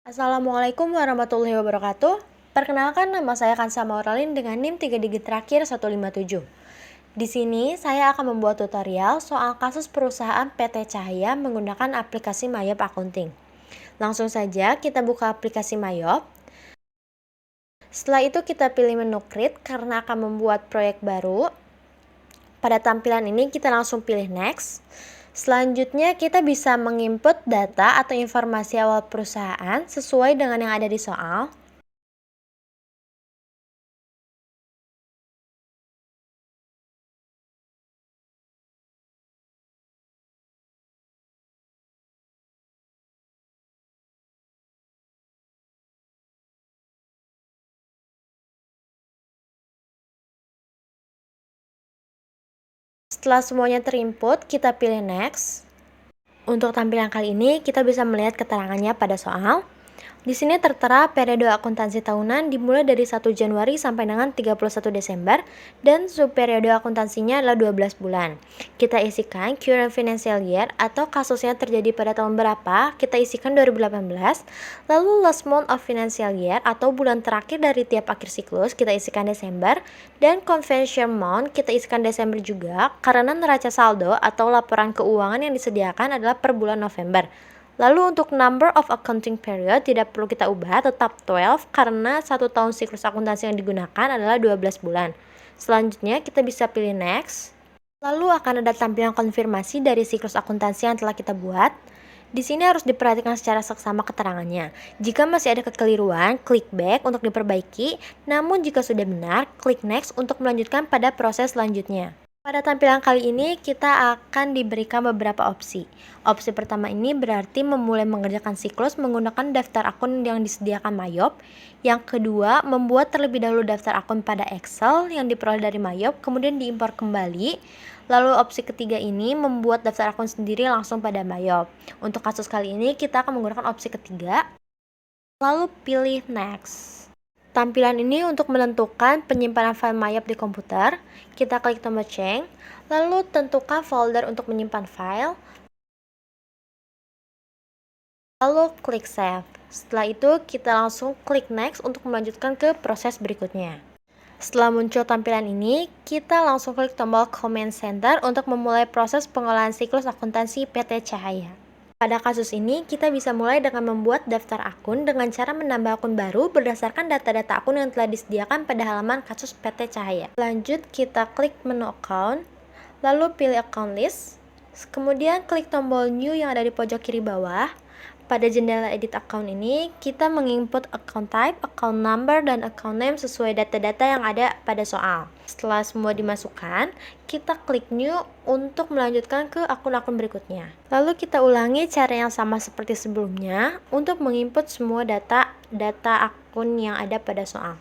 Assalamualaikum warahmatullahi wabarakatuh. Perkenalkan, nama saya Kansa Mauralin dengan NIM 3 digit terakhir 157. Di sini saya akan membuat tutorial soal kasus perusahaan PT Cahaya menggunakan aplikasi Mayop Accounting. Langsung saja kita buka aplikasi Mayop. Setelah itu kita pilih menu Create karena akan membuat proyek baru. Pada tampilan ini kita langsung pilih Next. Selanjutnya kita bisa menginput data atau informasi awal perusahaan sesuai dengan yang ada di soal. Setelah semuanya terinput, kita pilih Next. Untuk tampilan kali ini, kita bisa melihat keterangannya pada soal. Di sini tertera periode akuntansi tahunan dimulai dari 1 Januari sampai dengan 31 Desember dan subperiode akuntansinya adalah 12 bulan. Kita isikan current financial year atau kasusnya terjadi pada tahun berapa, kita isikan 2018. Lalu last month of financial year atau bulan terakhir dari tiap akhir siklus, kita isikan Desember. Dan convention month kita isikan Desember juga karena neraca saldo atau laporan keuangan yang disediakan adalah per bulan November. Lalu untuk number of accounting period tidak perlu kita ubah, tetap 12 karena 1 tahun siklus akuntansi yang digunakan adalah 12 bulan. Selanjutnya kita bisa pilih Next. Lalu akan ada tampilan konfirmasi dari siklus akuntansi yang telah kita buat. Di sini harus diperhatikan secara seksama keterangannya. Jika masih ada kekeliruan, klik back untuk diperbaiki. Namun jika sudah benar, klik next untuk melanjutkan pada proses selanjutnya. Pada tampilan kali ini, kita akan diberikan beberapa opsi. Opsi pertama ini berarti memulai mengerjakan siklus menggunakan daftar akun yang disediakan Mayop. Yang kedua, membuat terlebih dahulu daftar akun pada Excel yang diperoleh dari Mayop, kemudian diimpor kembali. Lalu opsi ketiga ini membuat daftar akun sendiri langsung pada Mayop. Untuk kasus kali ini, kita akan menggunakan opsi ketiga. Lalu pilih Next. Tampilan ini untuk menentukan penyimpanan file Mayop di komputer. Kita klik tombol change, lalu tentukan folder untuk menyimpan file, lalu klik save. Setelah itu kita langsung klik next untuk melanjutkan ke proses berikutnya. Setelah muncul tampilan ini, kita langsung klik tombol Command Center untuk memulai proses pengolahan siklus akuntansi PT Cahaya. Pada kasus ini, kita bisa mulai dengan membuat daftar akun dengan cara menambah akun baru berdasarkan data-data akun yang telah disediakan pada halaman kasus PT Cahaya. Lanjut, kita klik menu Account, lalu pilih Account List, kemudian klik tombol New yang ada di pojok kiri bawah. Pada jendela edit account ini, kita menginput account type, account number, dan account name sesuai data-data yang ada pada soal. Setelah semua dimasukkan, kita klik new untuk melanjutkan ke akun-akun berikutnya. Lalu kita ulangi cara yang sama seperti sebelumnya untuk menginput semua data akun yang ada pada soal.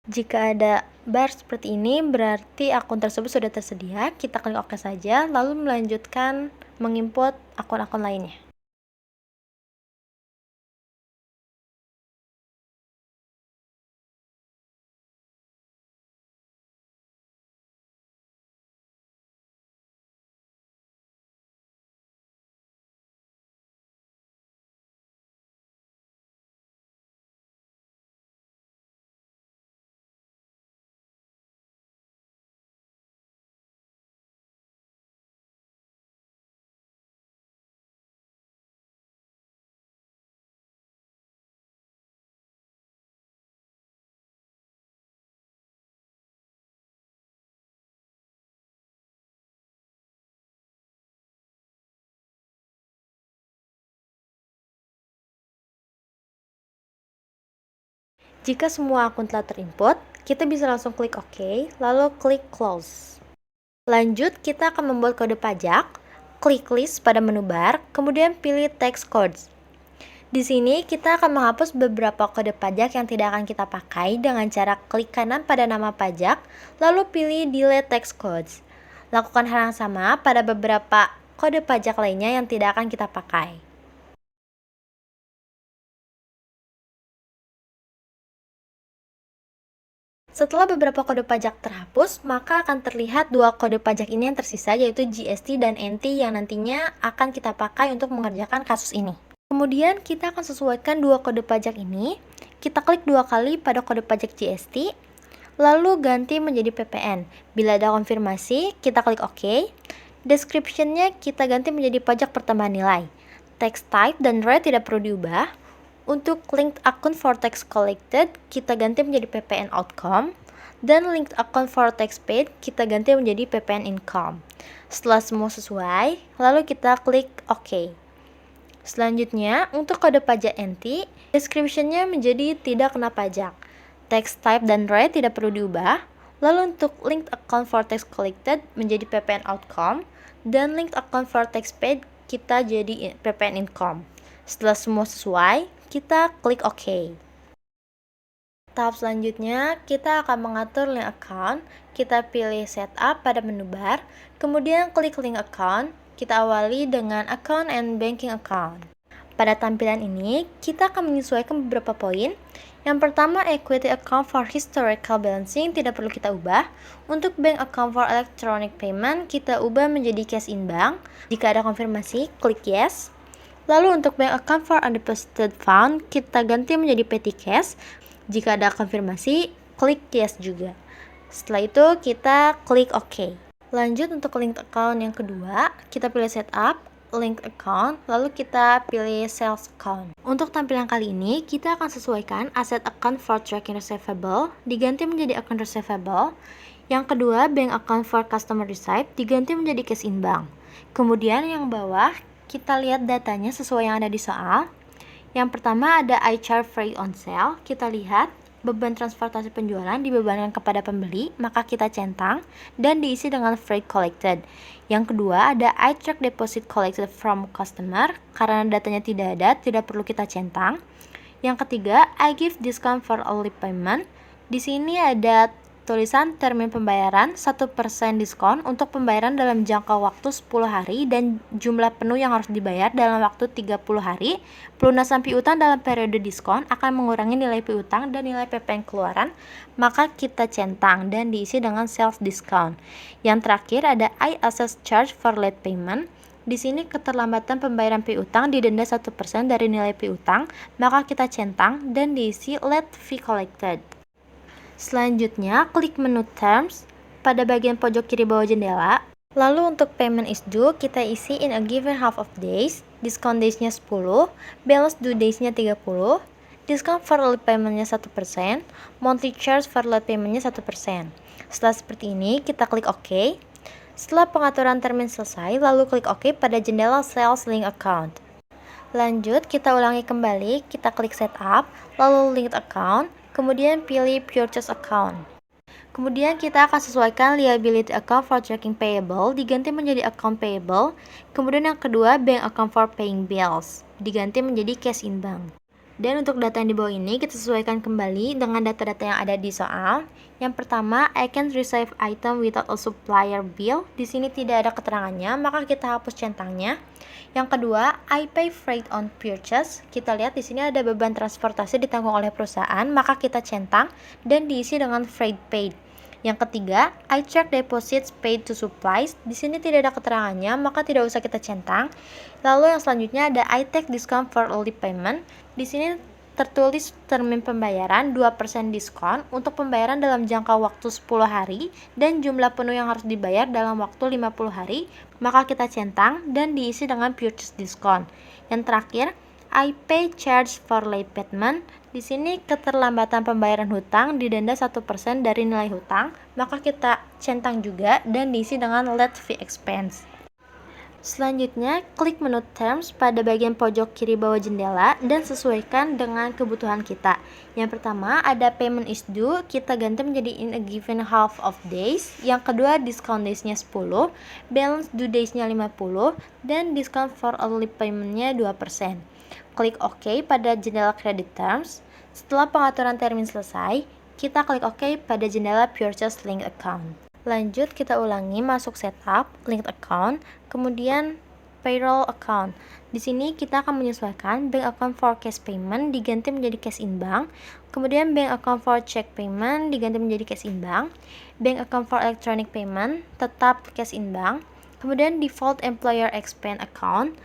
Jika ada bar seperti ini, berarti akun tersebut sudah tersedia. Kita klik OK saja, lalu melanjutkan menginput akun-akun lainnya. Jika semua akun telah terinput, kita bisa langsung klik OK, lalu klik Close. Lanjut, kita akan membuat kode pajak, klik list pada menu bar, kemudian pilih text codes. Di sini kita akan menghapus beberapa kode pajak yang tidak akan kita pakai dengan cara klik kanan pada nama pajak, lalu pilih delete text codes. Lakukan hal yang sama pada beberapa kode pajak lainnya yang tidak akan kita pakai. Setelah beberapa kode pajak terhapus, maka akan terlihat dua kode pajak ini yang tersisa, yaitu GST dan NT yang nantinya akan kita pakai untuk mengerjakan kasus ini. Kemudian kita akan sesuaikan dua kode pajak ini. Kita klik dua kali pada kode pajak GST, lalu ganti menjadi PPN. Bila ada konfirmasi, kita klik OK. Description-nya kita ganti menjadi pajak pertambahan nilai. Text type dan rate tidak perlu diubah. Untuk linked account for tax collected, kita ganti menjadi PPN outcome, dan linked account for tax paid, kita ganti menjadi PPN income. Setelah semua sesuai, lalu kita klik OK. Selanjutnya, untuk kode pajak NT, description-nya menjadi tidak kena pajak. Text type dan rate tidak perlu diubah. Lalu untuk linked account for tax collected menjadi PPN outcome, dan linked account for tax paid, kita jadi PPN income. Setelah semua sesuai, kita klik OK. Tahap selanjutnya, kita akan mengatur link account. Kita pilih setup pada menu bar, kemudian klik link account. Kita awali dengan account and banking account. Pada tampilan ini, kita akan menyesuaikan beberapa poin. Yang pertama, equity account for historical balancing tidak perlu kita ubah. Untuk bank account for electronic payment, kita ubah menjadi cash in bank. Jika ada konfirmasi, klik yes. Lalu untuk bank account for undeposited fund, kita ganti menjadi petty cash. Jika ada konfirmasi, klik yes juga. Setelah itu, kita klik OK. Lanjut untuk linked account yang kedua, kita pilih setup, linked account, lalu kita pilih sales account. Untuk tampilan kali ini, kita akan sesuaikan asset account for tracking receivable, diganti menjadi account receivable. Yang kedua, bank account for customer receipt, diganti menjadi cash in bank. Kemudian yang bawah, kita lihat datanya sesuai yang ada di soal. Yang pertama ada iChart Freight on Sale. Kita lihat beban transportasi penjualan dibebankan kepada pembeli, maka kita centang dan diisi dengan freight collected. Yang kedua ada iCheck deposit collected from customer. Karena datanya tidak ada, tidak perlu kita centang. Yang ketiga, I give discount for early payment. Di sini ada tulisan termin pembayaran 1% diskon untuk pembayaran dalam jangka waktu 10 hari dan jumlah penuh yang harus dibayar dalam waktu 30 hari. Pelunasan piutang dalam periode diskon akan mengurangi nilai piutang dan nilai PPN keluaran, maka kita centang dan diisi dengan sales discount. Yang terakhir ada I assess charge for late payment. Di sini keterlambatan pembayaran piutang didenda 1% dari nilai piutang, maka kita centang dan diisi late fee collected. Selanjutnya, klik menu Terms pada bagian pojok kiri bawah jendela. Lalu untuk payment is due, kita isi in a given half of days. Discount days-nya 10, balance due days-nya 30, discount for early payment-nya 1%, monthly charge for late payment-nya 1%. Setelah seperti ini, kita klik OK. Setelah pengaturan termin selesai, lalu klik OK pada jendela Sales Link Account. Lanjut, kita ulangi kembali, kita klik Setup, lalu Linked Account, kemudian pilih Purchase Account. Kemudian kita akan sesuaikan liability account for tracking payable diganti menjadi account payable. Kemudian yang kedua, bank account for paying bills diganti menjadi cash in bank. Dan untuk data yang di bawah ini kita sesuaikan kembali dengan data-data yang ada di soal. Yang pertama, I can receive item without a supplier bill. Di sini tidak ada keterangannya, maka kita hapus centangnya. Yang kedua, I pay freight on purchase. Kita lihat di sini ada beban transportasi ditanggung oleh perusahaan, maka kita centang dan diisi dengan freight paid. Yang ketiga, I check deposits paid to supplies. Di sini tidak ada keterangannya, maka tidak usah kita centang. Lalu yang selanjutnya ada I take discount for early payment. Di sini tertulis termin pembayaran 2% diskon untuk pembayaran dalam jangka waktu 10 hari dan jumlah penuh yang harus dibayar dalam waktu 50 hari, maka kita centang dan diisi dengan purchase diskon. Yang terakhir, I pay charge for late payment. Di sini keterlambatan pembayaran hutang didenda 1% dari nilai hutang, maka kita centang juga dan diisi dengan late fee expense. Selanjutnya, klik menu Terms pada bagian pojok kiri bawah jendela dan sesuaikan dengan kebutuhan kita. Yang pertama, ada Payment is due, kita ganti menjadi in a given half of days. Yang kedua, discount days-nya 10, balance due days-nya 50, dan discount for early payment-nya 2%. Klik OK pada jendela Credit Terms. Setelah pengaturan termin selesai, kita klik OK pada jendela Purchase Linked Account. Lanjut, kita ulangi masuk setup, linked account, kemudian payroll account. Di sini kita akan menyesuaikan bank account for cash payment diganti menjadi cash in bank, kemudian bank account for check payment diganti menjadi cash in bank, bank account for electronic payment tetap cash in bank, kemudian default employer expense account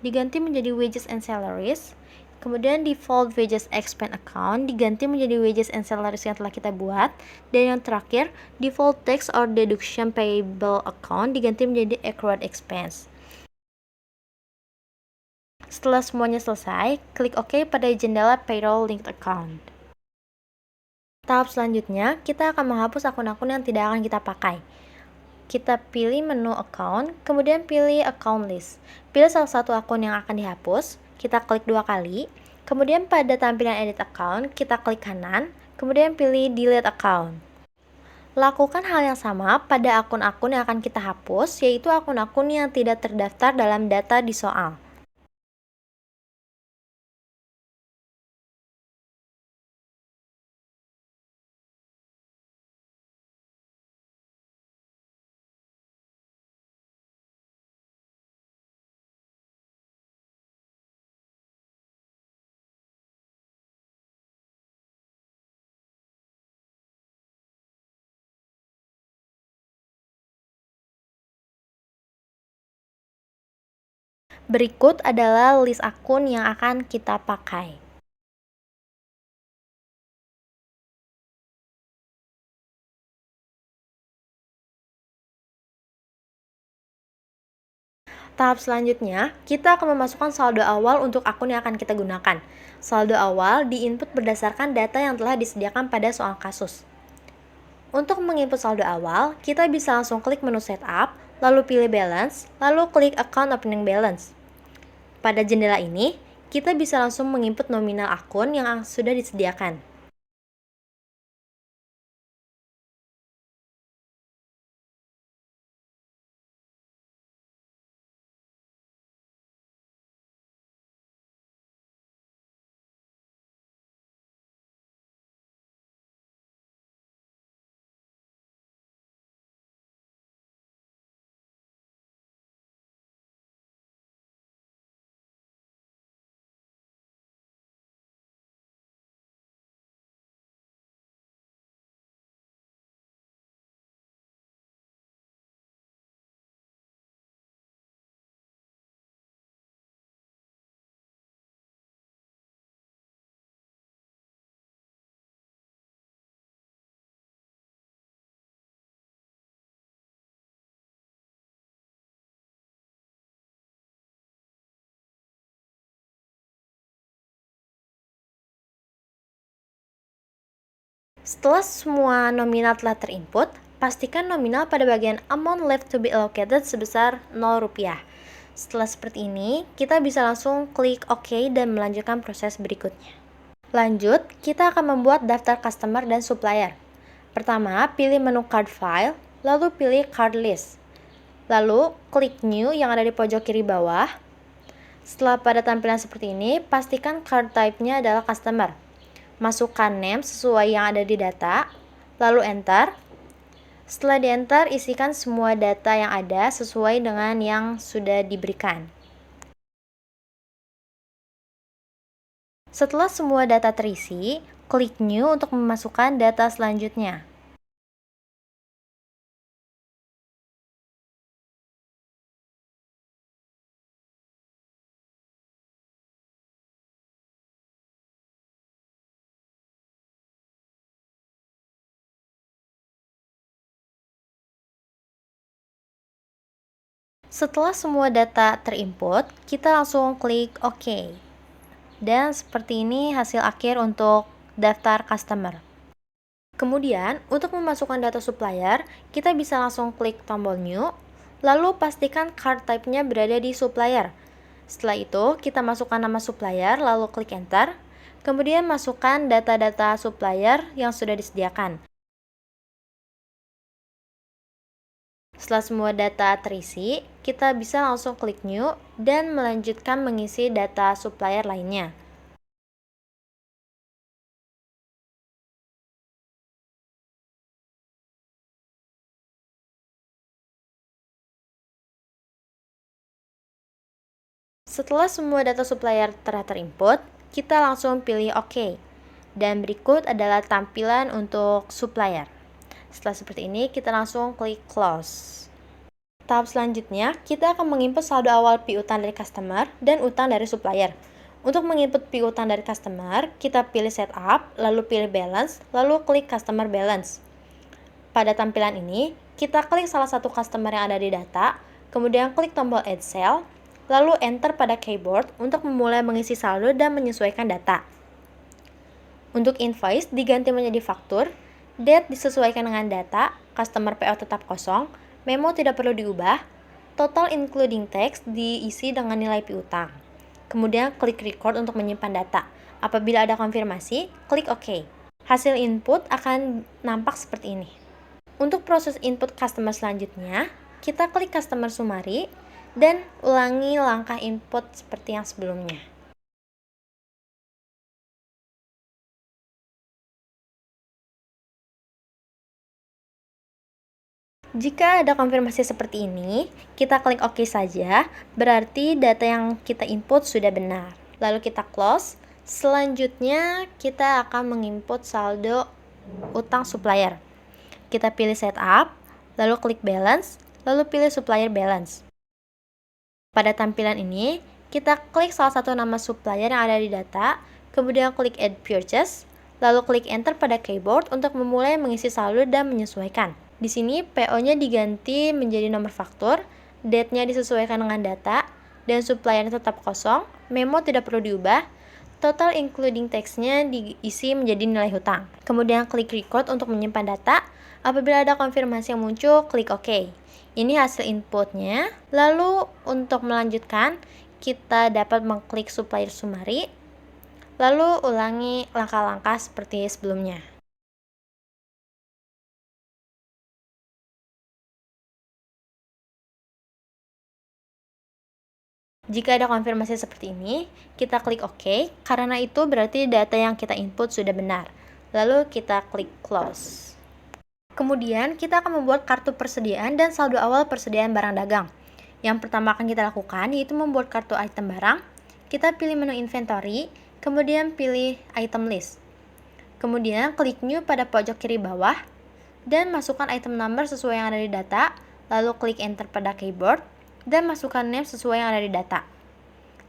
diganti menjadi wages and salaries, kemudian default wages expense account diganti menjadi wages and salaries yang telah kita buat, dan yang terakhir default tax or deduction payable account diganti menjadi accrued expense. Setelah semuanya selesai, klik OK pada jendela payroll linked account. Tahap selanjutnya, kita akan menghapus akun-akun yang tidak akan kita pakai. Kita pilih menu account, kemudian pilih account list. Pilih salah satu akun yang akan dihapus, kita klik 2 kali, kemudian pada tampilan edit account, kita klik kanan, kemudian pilih delete account. Lakukan hal yang sama pada akun-akun yang akan kita hapus, yaitu akun-akun yang tidak terdaftar dalam data di soal. Berikut adalah list akun yang akan kita pakai. Tahap selanjutnya, kita akan memasukkan saldo awal untuk akun yang akan kita gunakan. Saldo awal diinput berdasarkan data yang telah disediakan pada soal kasus. Untuk menginput saldo awal, kita bisa langsung klik menu setup, lalu pilih balance, lalu klik account opening balance. Pada jendela ini, kita bisa langsung menginput nominal akun yang sudah disediakan. Setelah semua nominal telah terinput, pastikan nominal pada bagian amount left to be allocated sebesar Rp0. Setelah seperti ini, kita bisa langsung klik OK dan melanjutkan proses berikutnya. Lanjut, kita akan membuat daftar customer dan supplier. Pertama, pilih menu card file, lalu pilih card list. Lalu, klik new yang ada di pojok kiri bawah. Setelah pada tampilan seperti ini, pastikan card type-nya adalah customer. Masukkan name sesuai yang ada di data, lalu enter. Setelah di-enter, isikan semua data yang ada sesuai dengan yang sudah diberikan. Setelah semua data terisi, klik New untuk memasukkan data selanjutnya. Setelah semua data terinput, kita langsung klik OK. Dan seperti ini hasil akhir untuk daftar customer. Kemudian, untuk memasukkan data supplier, kita bisa langsung klik tombol New, Lalu pastikan card type-nya berada di supplier. Setelah itu, kita masukkan nama supplier, lalu klik enter. Kemudian masukkan data-data supplier yang sudah disediakan. Setelah semua data terisi, kita bisa langsung klik new dan melanjutkan mengisi data supplier lainnya. Setelah semua data supplier telah terinput, kita langsung pilih OK. Dan berikut adalah tampilan untuk supplier. Setelah seperti ini, kita langsung klik close. Tahap selanjutnya, kita akan menginput saldo awal piutang dari customer dan utang dari supplier. Untuk menginput piutang dari customer, kita pilih setup, lalu pilih balance, lalu klik customer balance. Pada tampilan ini, kita klik salah satu customer yang ada di data, kemudian klik tombol add cell, lalu enter pada keyboard untuk memulai mengisi saldo dan menyesuaikan data. Untuk invoice diganti menjadi faktur, date disesuaikan dengan data, customer PO tetap kosong, memo tidak perlu diubah, total including tax diisi dengan nilai piutang. Kemudian klik record untuk menyimpan data. Apabila ada konfirmasi, klik OK. Hasil input akan nampak seperti ini. Untuk proses input customer selanjutnya, kita klik customer summary dan ulangi langkah input seperti yang sebelumnya. Jika ada konfirmasi seperti ini, kita klik OK saja, berarti data yang kita input sudah benar. Lalu kita close. Selanjutnya, kita akan menginput saldo utang supplier. Kita pilih setup, lalu klik balance, lalu pilih supplier balance. Pada tampilan ini, kita klik salah satu nama supplier yang ada di data, kemudian klik add purchase, lalu klik enter pada keyboard untuk memulai mengisi saldo dan menyesuaikan. Di sini PO-nya diganti menjadi nomor faktur, date-nya disesuaikan dengan data, dan supplier tetap kosong, memo tidak perlu diubah, total including tax-nya diisi menjadi nilai hutang. Kemudian klik record untuk menyimpan data. Apabila ada konfirmasi yang muncul, klik OK. Ini hasil inputnya. Lalu untuk melanjutkan, kita dapat mengklik supplier summary, lalu ulangi langkah-langkah seperti sebelumnya. Jika ada konfirmasi seperti ini, kita klik OK, karena itu berarti data yang kita input sudah benar. Lalu kita klik close. Kemudian, kita akan membuat kartu persediaan dan saldo awal persediaan barang dagang. Yang pertama akan kita lakukan yaitu membuat kartu item barang. Kita pilih menu inventory, kemudian pilih item list. Kemudian, klik new pada pojok kiri bawah, dan masukkan item number sesuai yang ada di data, lalu klik enter pada keyboard, dan masukkan name sesuai yang ada di data.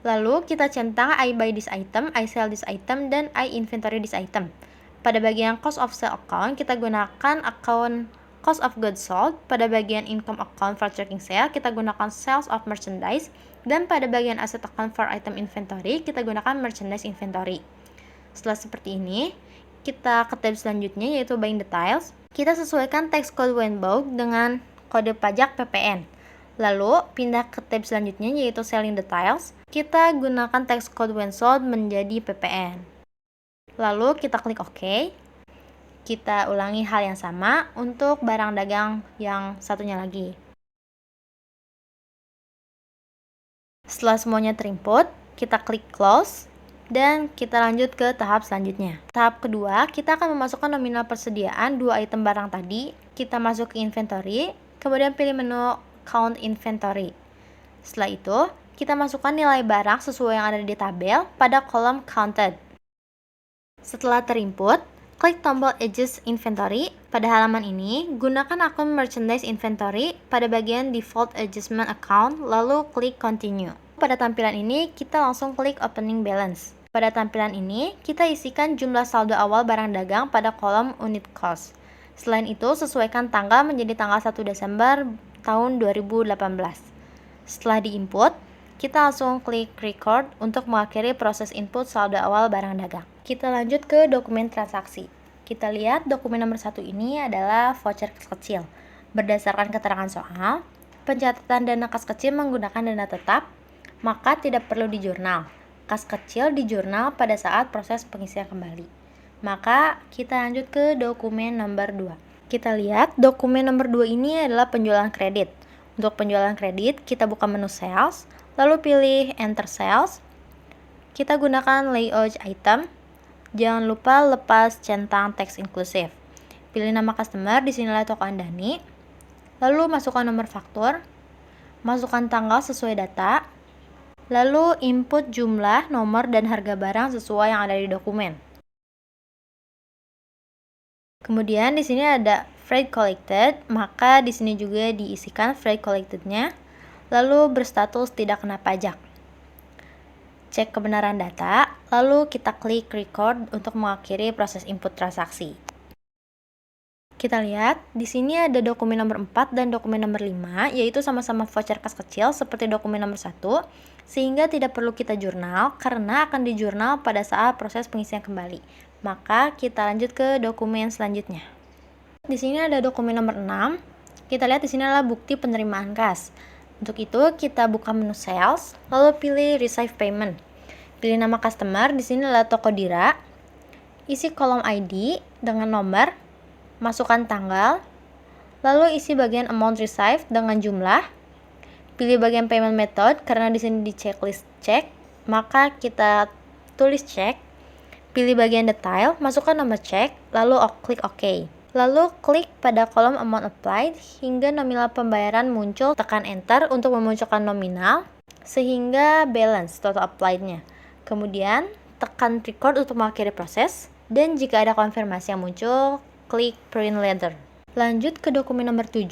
Lalu kita centang I buy this item, I sell this item, dan I inventory this item. Pada bagian cost of sale account, kita gunakan account cost of goods sold. Pada bagian income account for tracking sale, kita gunakan sales of merchandise. Dan pada bagian asset account for item inventory, kita gunakan merchandise inventory. Setelah seperti ini, kita ke tab selanjutnya yaitu buying details. Kita sesuaikan tax code when bought dengan kode pajak PPN. Lalu, pindah ke tab selanjutnya yaitu selling details. Kita gunakan tax code when sold menjadi PPN. Lalu, kita klik OK. Kita ulangi hal yang sama untuk barang dagang yang satunya lagi. Setelah semuanya terinput, kita klik close. Dan kita lanjut ke tahap selanjutnya. Tahap kedua, kita akan memasukkan nominal persediaan 2 item barang tadi. Kita masuk ke inventory, kemudian pilih menu count inventory. Setelah itu, kita masukkan nilai barang sesuai yang ada di tabel pada kolom counted. Setelah terinput, klik tombol adjust inventory. Pada halaman ini, gunakan akun merchandise inventory pada bagian default adjustment account, lalu klik continue. Pada tampilan ini, kita langsung klik opening balance. Pada tampilan ini, kita isikan jumlah saldo awal barang dagang pada kolom unit cost. Selain itu, sesuaikan tanggal menjadi tanggal 1 Desember tahun 2018. Setelah diinput, kita langsung klik record untuk mengakhiri proses input saldo awal barang dagang. Kita lanjut ke dokumen transaksi. Kita lihat dokumen nomor 1 ini adalah voucher kecil. Berdasarkan keterangan soal, pencatatan dana kas kecil menggunakan dana tetap, maka tidak perlu di jurnal. Kas kecil di jurnal pada saat proses pengisian kembali. Maka kita lanjut ke dokumen nomor 2. Kita lihat dokumen nomor 2 ini adalah penjualan kredit. Untuk penjualan kredit, kita buka menu sales, lalu pilih enter sales. Kita gunakan layout item. Jangan lupa lepas centang teks inklusif. Pilih nama customer, disinilah toko Andani. Lalu masukkan nomor faktur. Masukkan tanggal sesuai data. Lalu input jumlah, nomor, dan harga barang sesuai yang ada di dokumen. Kemudian di sini ada freight collected, maka di sini juga diisikan freight collected-nya. Lalu berstatus tidak kena pajak. Cek kebenaran data, lalu kita klik record untuk mengakhiri proses input transaksi. Kita lihat, di sini ada dokumen nomor 4 dan dokumen nomor 5, yaitu sama-sama voucher kas kecil seperti dokumen nomor 1, sehingga tidak perlu kita jurnal karena akan dijurnal pada saat proses pengisian kembali. Maka kita lanjut ke dokumen selanjutnya. Di sini ada dokumen nomor 6. Kita lihat di sini adalah bukti penerimaan kas. Untuk itu kita buka menu sales, lalu pilih receive payment. Pilih nama customer, di sini adalah toko Dira. Isi kolom ID dengan nomor, masukkan tanggal, lalu isi bagian amount received dengan jumlah. Pilih bagian payment method karena di sini di checklist cek, maka kita tulis cek. Pilih bagian detail, masukkan nomor cek, lalu klik OK. Lalu klik pada kolom amount applied hingga nominal pembayaran muncul, tekan enter untuk memunculkan nominal sehingga balance total applied-nya. Kemudian tekan record untuk mengakhiri proses, dan jika ada konfirmasi yang muncul, klik print letter. Lanjut ke dokumen nomor 7.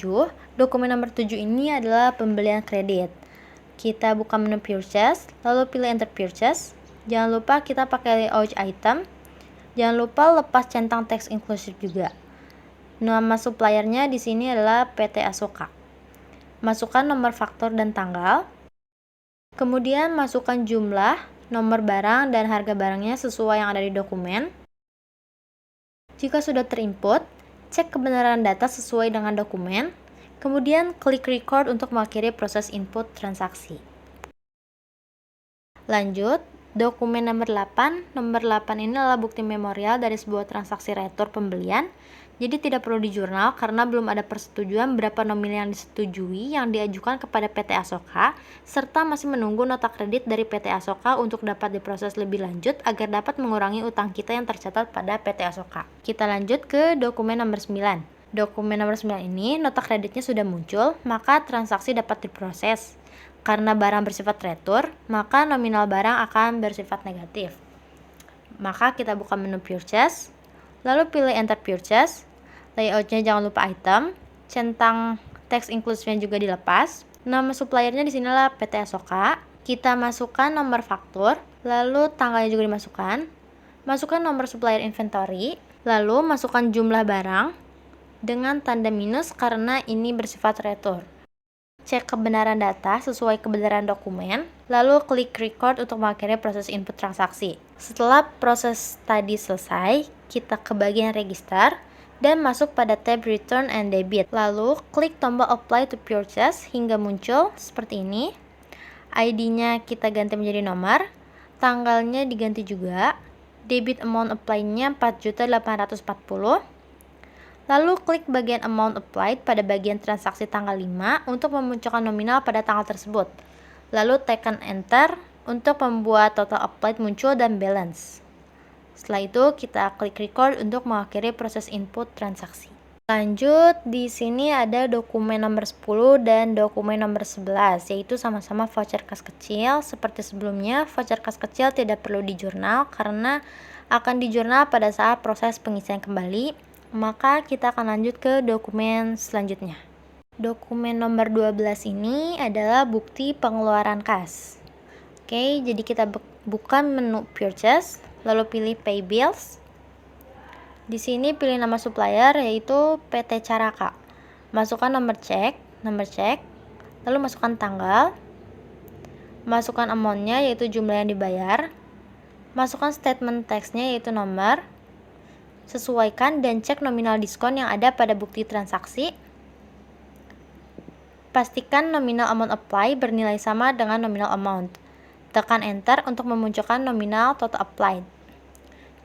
Dokumen nomor 7 ini adalah pembelian kredit. Kita buka menu purchase, lalu pilih enter purchase. Jangan lupa kita pakai layout item. Jangan lupa lepas centang teks inklusif juga. Nama suppliernya di sini adalah PT Asoka. Masukkan nomor faktur dan tanggal. Kemudian masukkan jumlah, nomor barang, dan harga barangnya sesuai yang ada di dokumen. Jika sudah terinput, cek kebenaran data sesuai dengan dokumen, kemudian klik record untuk mengakhiri proses input transaksi. Lanjut, dokumen nomor 8. Nomor 8 ini adalah bukti memorial dari sebuah transaksi retur pembelian, jadi tidak perlu di jurnal karena belum ada persetujuan berapa nominal yang disetujui yang diajukan kepada PT Asoka, serta masih menunggu nota kredit dari PT Asoka untuk dapat diproses lebih lanjut agar dapat mengurangi utang kita yang tercatat pada PT Asoka. Kita lanjut ke dokumen nomor 9. Dokumen nomor 9 ini nota kreditnya sudah muncul, maka transaksi dapat diproses. Karena barang bersifat retur, maka nominal barang akan bersifat negatif. Maka kita buka menu purchase, lalu pilih enter purchase. Layoutnya jangan lupa item, centang teks inklusifnya juga dilepas. Nama suppliernya di sini adalah PT Asoka. Kita masukkan nomor faktur, lalu tanggalnya juga dimasukkan. Masukkan nomor supplier inventory, lalu masukkan jumlah barang dengan tanda minus karena ini bersifat retur. Cek kebenaran data sesuai kebenaran dokumen, lalu klik record untuk mengakhiri proses input transaksi. Setelah proses tadi selesai, kita ke bagian register dan masuk pada tab return and debit. Lalu klik tombol apply to purchase hingga muncul seperti ini. ID-nya kita ganti menjadi nomor, tanggalnya diganti juga, debit amount apply-nya 4.840. Lalu klik bagian amount applied pada bagian transaksi tanggal 5 untuk memunculkan nominal pada tanggal tersebut. Lalu tekan enter untuk membuat total applied muncul dan balance. Setelah itu kita klik record untuk mengakhiri proses input transaksi. Lanjut, di sini ada dokumen nomor 10 dan dokumen nomor 11, yaitu sama-sama voucher kas kecil. Seperti sebelumnya, voucher kas kecil tidak perlu di jurnal karena akan dijurnal pada saat proses pengisian kembali. Maka kita akan lanjut ke dokumen selanjutnya. Dokumen nomor 12 ini adalah bukti pengeluaran kas. Oke, jadi kita buka menu purchase, lalu pilih pay bills. Di sini pilih nama supplier yaitu PT Caraka. Masukkan nomor cek, lalu masukkan tanggal. Masukkan amount-nya yaitu jumlah yang dibayar. Masukkan statement text-nya yaitu nomor. Sesuaikan dan cek nominal diskon yang ada pada bukti transaksi. Pastikan nominal amount apply bernilai sama dengan nominal amount. Tekan enter untuk memunculkan nominal total applied.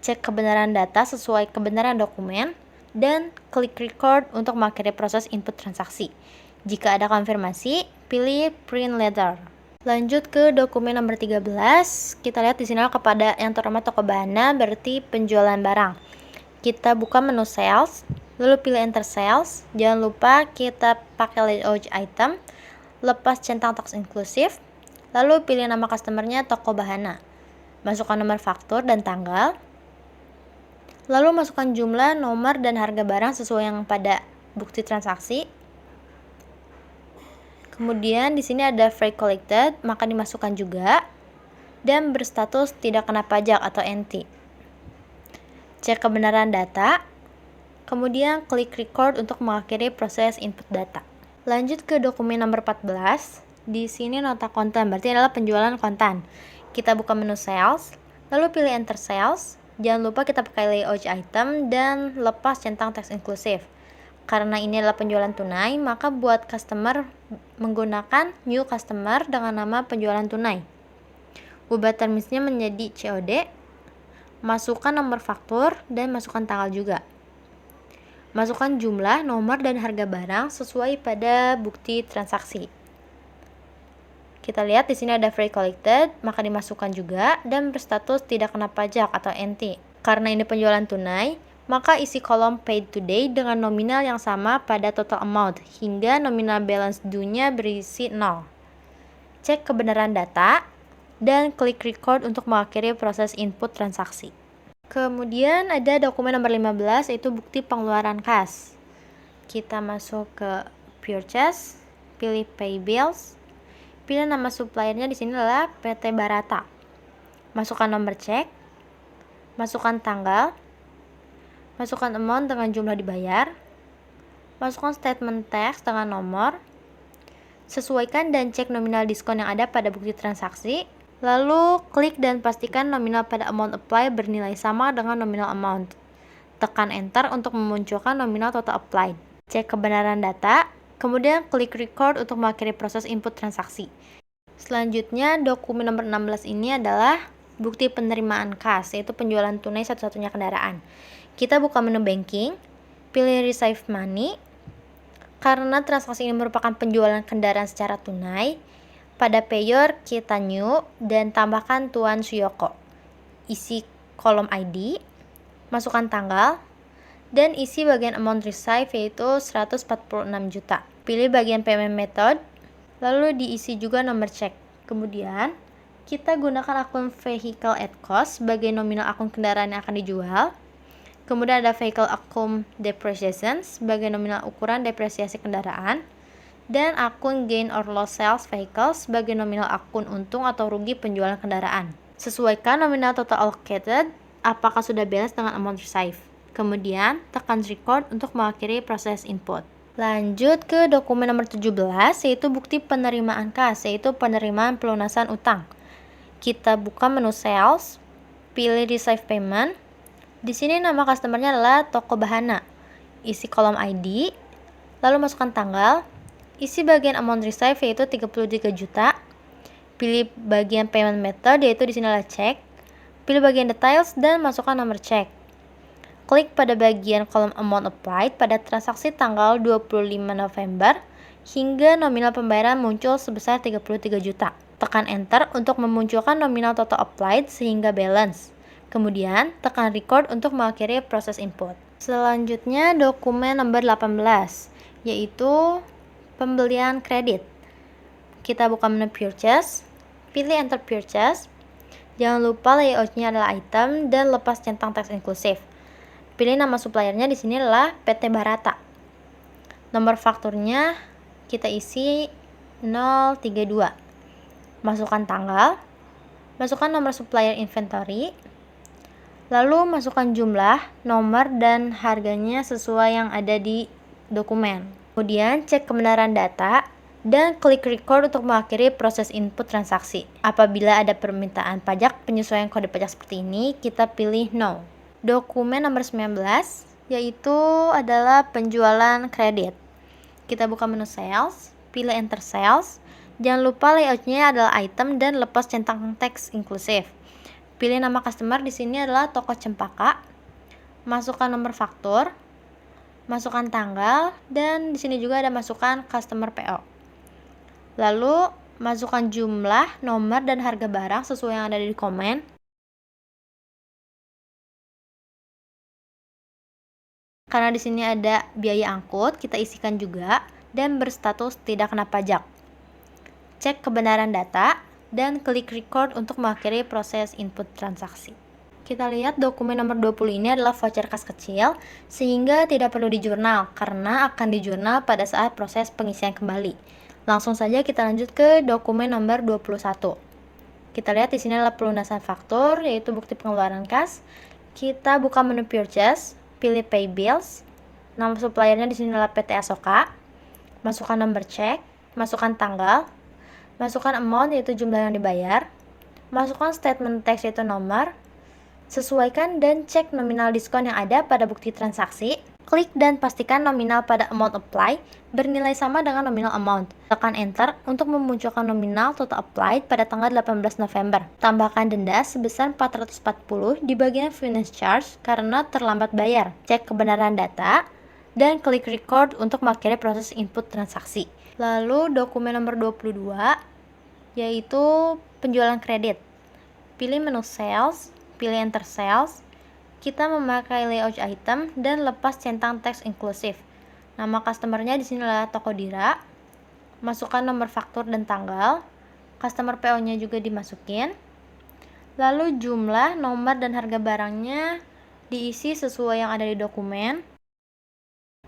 Cek kebenaran data sesuai kebenaran dokumen, dan klik record untuk mengakhiri proses input transaksi. Jika ada konfirmasi, pilih print letter. Lanjut ke dokumen nomor 13, kita lihat di sini kepada yang terutama toko Bahana berarti penjualan barang. Kita buka menu sales, lalu pilih enter sales. Jangan lupa kita pakai layout item, lepas centang tax inklusif, lalu pilih nama customernya toko Bahana. Masukkan nomor faktur dan tanggal, lalu masukkan jumlah, nomor, dan harga barang sesuai yang pada bukti transaksi. Kemudian di sini ada freight collected, maka dimasukkan juga, dan berstatus tidak kena pajak atau NT. Cek kebenaran data, kemudian klik record untuk mengakhiri proses input data. Lanjut ke dokumen nomor 14. Di sini nota kontan, berarti adalah penjualan kontan. Kita buka menu sales, lalu pilih enter sales. Jangan lupa kita pakai layout item dan lepas centang teks inklusif. Karena ini adalah penjualan tunai, maka buat customer menggunakan new customer dengan nama penjualan tunai. Ubah termisnya menjadi COD. Masukkan nomor faktur dan masukkan tanggal juga. Masukkan jumlah, nomor, dan harga barang sesuai pada bukti transaksi. Kita lihat di sini ada freight collected, maka dimasukkan juga dan berstatus tidak kena pajak atau NT. Karena ini penjualan tunai, maka isi kolom paid today dengan nominal yang sama pada total amount hingga nominal balance due-nya berisi 0. Cek kebenaran data dan klik record untuk mengakhiri proses input transaksi. Kemudian ada dokumen nomor 15, yaitu bukti pengeluaran kas. Kita masuk ke purchase, pilih pay bills, pilih nama suppliernya di sini adalah PT Barata. Masukkan nomor cek, masukkan tanggal, masukkan amount dengan jumlah dibayar, masukkan statement tax dengan nomor, sesuaikan dan cek nominal diskon yang ada pada bukti transaksi, lalu klik dan pastikan nominal pada amount apply bernilai sama dengan nominal amount. Tekan enter untuk memunculkan nominal total applied. Cek kebenaran data, kemudian klik record untuk mengakhiri proses input transaksi. Selanjutnya, dokumen nomor 16 ini adalah bukti penerimaan kas, yaitu penjualan tunai satu-satunya kendaraan. Kita buka menu banking, pilih receive money. Karena transaksi ini merupakan penjualan kendaraan secara tunai, pada payer kita new dan tambahkan Tuan Suyoko. Isi kolom ID, masukkan tanggal, dan isi bagian amount receive yaitu 146 juta. Pilih bagian payment method, lalu diisi juga nomor cek. Kemudian, kita gunakan akun vehicle at cost sebagai nominal akun kendaraan yang akan dijual. Kemudian ada vehicle account depreciation sebagai nominal ukuran depresiasi kendaraan. Dan akun gain or loss sales vehicle sebagai nominal akun untung atau rugi penjualan kendaraan. Sesuaikan nominal total allocated apakah sudah balance dengan amount receive. Kemudian, tekan record untuk mengakhiri proses input. Lanjut ke dokumen nomor 17, yaitu bukti penerimaan kas, yaitu penerimaan pelunasan utang. Kita buka menu sales, pilih receive payment. Di sini nama customernya adalah toko Bahana. Isi kolom ID, lalu masukkan tanggal, isi bagian amount receive yaitu 33 juta. Pilih bagian payment method yaitu di sini adalah cek. Pilih bagian details dan masukkan nomor cek. Klik pada bagian kolom amount applied pada transaksi tanggal 25 November hingga nominal pembayaran muncul sebesar 33 juta. Tekan enter untuk memunculkan nominal total applied sehingga balance. Kemudian, tekan record untuk mengakhiri proses input. Selanjutnya, dokumen nomor 18, yaitu pembelian kredit. Kita buka menu purchase, pilih enter purchase. Jangan lupa layoutnya adalah item dan lepas centang teks inklusif. Pilih nama suppliernya di sini adalah PT Barata. Nomor fakturnya kita isi 032. Masukkan tanggal, masukkan nomor supplier inventory, lalu masukkan jumlah, nomor, dan harganya sesuai yang ada di dokumen. Kemudian cek kebenaran data dan klik record untuk mengakhiri proses input transaksi. Apabila ada permintaan pajak penyesuaian kode pajak seperti ini, kita pilih no. Dokumen nomor 19 yaitu adalah penjualan kredit. Kita buka menu sales, pilih enter sales. Jangan lupa layoutnya adalah item dan lepas centang teks inklusif. Pilih nama customer, di sini adalah toko Cempaka. Masukkan nomor faktur, masukkan tanggal, dan di sini juga ada masukkan customer PO. Lalu masukkan jumlah, nomor, dan harga barang sesuai yang ada di komen. Karena di sini ada biaya angkut, kita isikan juga dan berstatus tidak kena pajak. Cek kebenaran data dan klik record untuk mengakhiri proses input transaksi. Kita lihat dokumen nomor 20 ini adalah voucher kas kecil, sehingga tidak perlu dijurnal karena akan dijurnal pada saat proses pengisian kembali. Langsung saja kita lanjut ke dokumen nomor 21. Kita lihat di sini adalah pelunasan faktur, yaitu bukti pengeluaran kas. Kita buka menu purchase, pilih pay bills. Nama suppliernya di sini adalah PT Asoka. Masukkan nomor cek, masukkan tanggal, masukkan amount yaitu jumlah yang dibayar, masukkan statement text yaitu nomor, sesuaikan dan cek nominal diskon yang ada pada bukti transaksi. Klik dan pastikan nominal pada amount apply bernilai sama dengan nominal amount. Tekan enter untuk memunculkan nominal total applied pada tanggal 18 November. Tambahkan denda sebesar 440 di bagian finance charge karena terlambat bayar. Cek kebenaran data dan klik record untuk mengakhiri proses input transaksi. Lalu dokumen nomor 22 yaitu penjualan kredit. Pilih menu sales, pilih enter sales. Kita memakai layout item dan lepas centang teks inklusif. Nama customernya di sini adalah Toko Dira. Masukkan nomor faktur dan tanggal. Customer PO-nya juga dimasukin. Lalu jumlah, nomor, dan harga barangnya diisi sesuai yang ada di dokumen.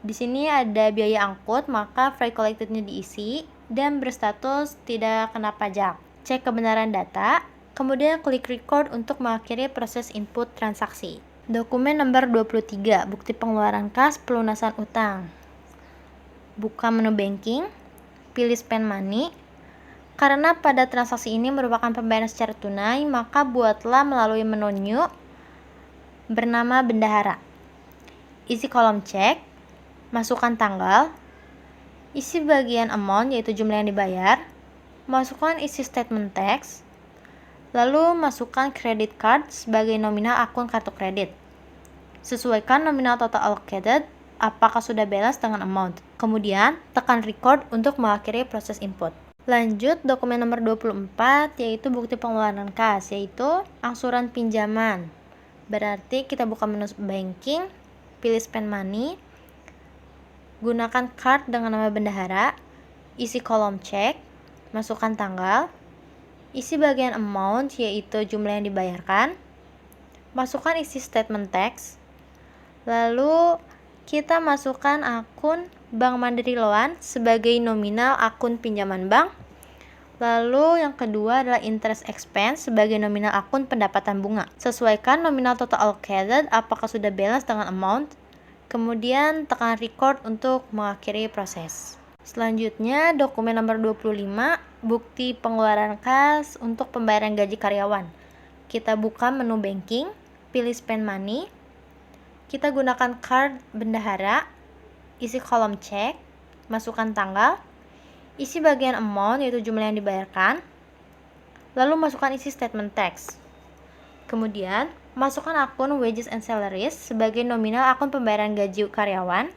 Di sini ada biaya angkut, maka free collected-nya diisi dan berstatus tidak kena pajak. Cek kebenaran data, kemudian klik record untuk mengakhiri proses input transaksi. Dokumen nomor 23, bukti pengeluaran kas pelunasan utang. Buka menu banking, pilih spend money. Karena pada transaksi ini merupakan pembayaran secara tunai, maka buatlah melalui menu new bernama bendahara. Isi kolom cek, masukkan tanggal, isi bagian amount yaitu jumlah yang dibayar, masukkan isi statement text, lalu masukkan credit card sebagai nominal akun kartu kredit. Sesuaikan nominal total allocated apakah sudah balance dengan amount. Kemudian tekan record untuk mengakhiri proses input. Lanjut dokumen nomor 24 yaitu bukti pengeluaran kas, yaitu angsuran pinjaman. Berarti kita buka menu banking, pilih spend money, gunakan card dengan nama bendahara, isi kolom cek, masukkan tanggal, isi bagian amount yaitu jumlah yang dibayarkan, masukkan isi statement text, lalu kita masukkan akun Bank Mandiri Loan sebagai nominal akun pinjaman bank. Lalu yang kedua adalah interest expense sebagai nominal akun pendapatan bunga. Sesuaikan nominal total allocated apakah sudah balance dengan amount. Kemudian tekan record untuk mengakhiri proses. Selanjutnya dokumen nomor 25, bukti pengeluaran kas untuk pembayaran gaji karyawan. Kita buka menu banking, pilih spend money. Kita gunakan card bendahara, isi kolom cek, masukkan tanggal, isi bagian amount yaitu jumlah yang dibayarkan, lalu masukkan isi statement text. Kemudian masukkan akun wages and salaries sebagai nominal akun pembayaran gaji karyawan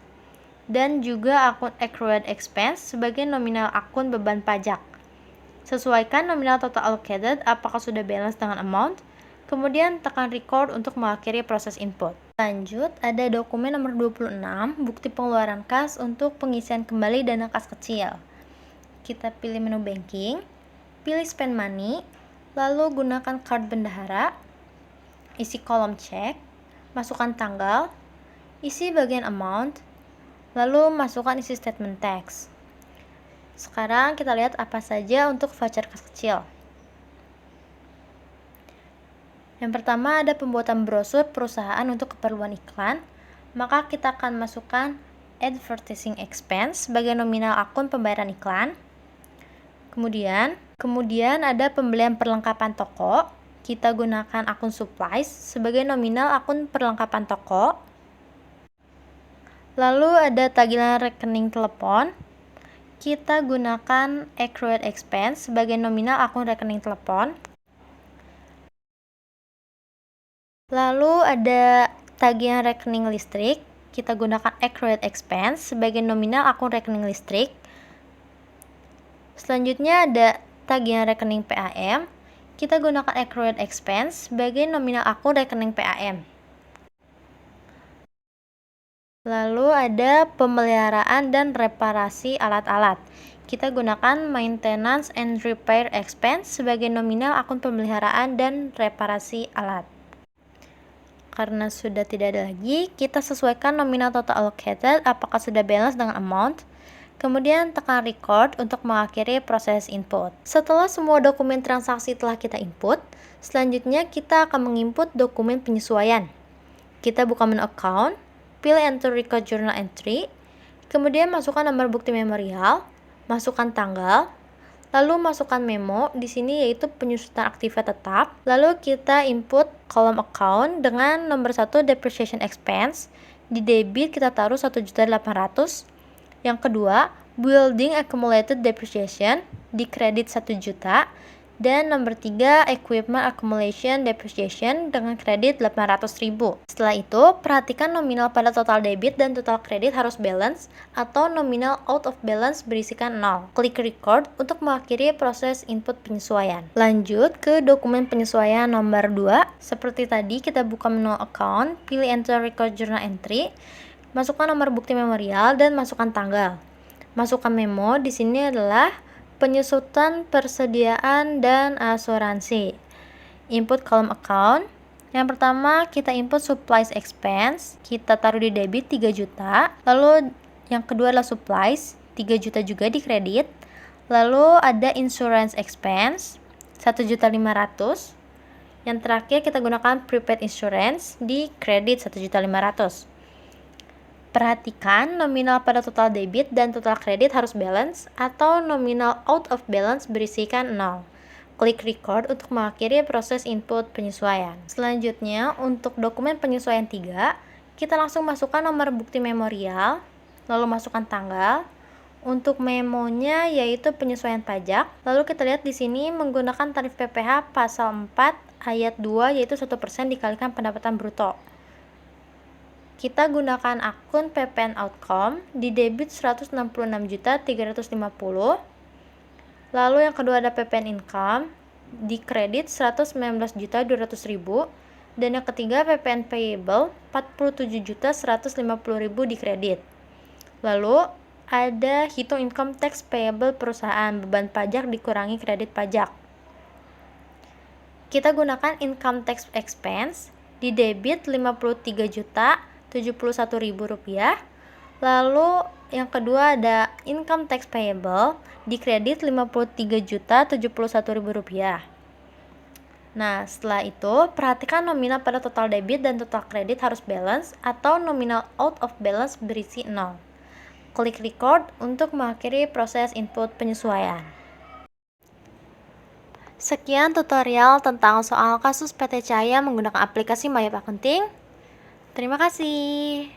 dan juga akun accrued expense sebagai nominal akun beban pajak. Sesuaikan nominal total allocated apakah sudah balance dengan amount. Kemudian tekan record untuk mengakhiri proses input. Lanjut, ada dokumen nomor 26, bukti pengeluaran kas untuk pengisian kembali dana kas kecil. Kita pilih menu banking, pilih spend money, lalu gunakan card bendahara, isi kolom cek, masukkan tanggal, isi bagian amount, lalu masukkan isi statement text. Sekarang kita lihat apa saja untuk voucher kas kecil. Yang pertama ada pembuatan brosur perusahaan untuk keperluan iklan, maka kita akan masukkan advertising expense sebagai nominal akun pembayaran iklan. Kemudian ada pembelian perlengkapan toko, kita gunakan akun supplies sebagai nominal akun perlengkapan toko. Lalu ada tagihan rekening telepon, kita gunakan accrued expense sebagai nominal akun rekening telepon. Lalu ada tagihan rekening listrik, kita gunakan accrued expense sebagai nominal akun rekening listrik. Selanjutnya ada tagihan rekening PAM, kita gunakan accrued expense sebagai nominal akun rekening PAM. Lalu ada pemeliharaan dan reparasi alat-alat. Kita gunakan maintenance and repair expense sebagai nominal akun pemeliharaan dan reparasi alat. Karena sudah tidak ada lagi, kita sesuaikan nominal total allocated apakah sudah balance dengan amount. Kemudian tekan record untuk mengakhiri proses input. Setelah semua dokumen transaksi telah kita input, selanjutnya kita akan menginput dokumen penyesuaian. Kita buka menu account, pilih enter record journal entry, kemudian masukkan nomor bukti memorial, masukkan tanggal, lalu masukkan memo di sini yaitu penyusutan aktiva tetap. Lalu kita input kolom account dengan nomor 1 depreciation expense. Di debit kita taruh 1.800.000. Yang kedua, building accumulated depreciation di kredit 1 juta. Dan nomor 3, equipment accumulation depreciation dengan kredit 800.000. Setelah itu, perhatikan nominal pada total debit dan total kredit harus balance atau nominal out of balance berisikan 0. Klik record untuk mengakhiri proses input penyesuaian. Lanjut ke dokumen penyesuaian nomor 2. Seperti tadi, kita buka menu account, pilih enter record journal entry, masukkan nomor bukti memorial dan masukkan tanggal. Masukkan memo di sini adalah penyusutan persediaan dan asuransi. Input kolom account. Yang pertama kita input supplies expense, kita taruh di debit 3 juta. Lalu yang kedua adalah supplies, 3 juta juga di kredit. Lalu ada insurance expense, 1.500.000. Yang terakhir kita gunakan prepaid insurance di kredit 1.500.000. Perhatikan nominal pada total debit dan total kredit harus balance atau nominal out of balance berisikan 0. Klik record untuk mengakhiri proses input penyesuaian. Selanjutnya, untuk dokumen penyesuaian 3, kita langsung masukkan nomor bukti memorial, lalu masukkan tanggal. Untuk memonya yaitu penyesuaian pajak. Lalu kita lihat di sini menggunakan tarif PPh pasal 4 ayat 2 yaitu 1% dikalikan pendapatan bruto. Kita gunakan akun PPN Outcome di debit 166.350. Lalu yang kedua ada PPN Income di kredit 119.200.000 dan yang ketiga PPN Payable 47.150.000 di kredit. Lalu ada hitung income tax payable perusahaan, beban pajak dikurangi kredit pajak. Kita gunakan income tax expense di debit 53.071.000 rupiah. Lalu yang kedua ada income tax payable di kredit 53.071.000 rupiah. Nah, setelah itu perhatikan nominal pada total debit dan total kredit harus balance atau nominal out of balance berisi 0. Klik record untuk mengakhiri proses input penyesuaian. Sekian tutorial tentang soal kasus PT Cahaya menggunakan aplikasi My Accounting. Terima kasih.